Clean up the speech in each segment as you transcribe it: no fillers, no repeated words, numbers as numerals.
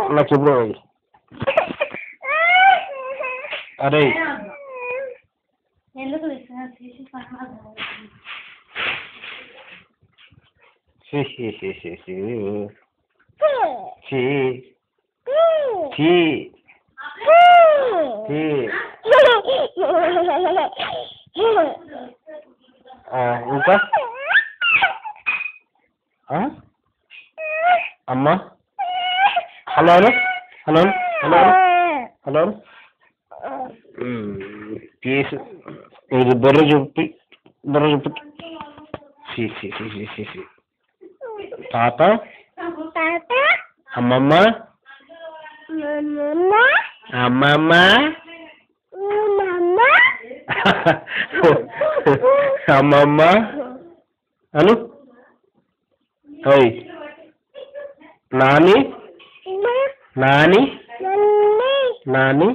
నాకు ఇప్పుడు అరే ఇంకా అమ్మా హలో హలో హలో హలో పీస్ ఇది బొర్ర చూపి తాత అమ్మమ్మ అమ్మమ్మ అమ్మమ్మ అను నాని నాని నాని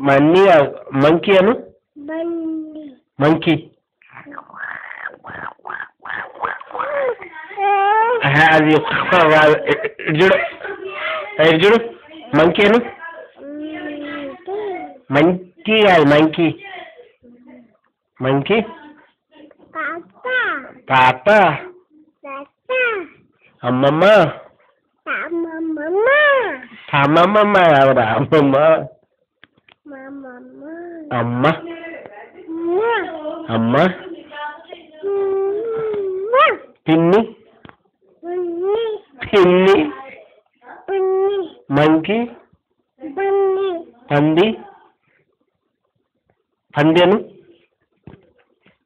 మన్నీ మంకీ అను మంకీ అది చూడు చూడు మంకీ అను మంకీ కాదు మంకీ మంకీ తాత అమ్మమ్మ అమ్మమ్మ ఎవరా అమ్మమ్మ అమ్మ అమ్మ పిన్ని పిన్ని మంకీ పంది పందెను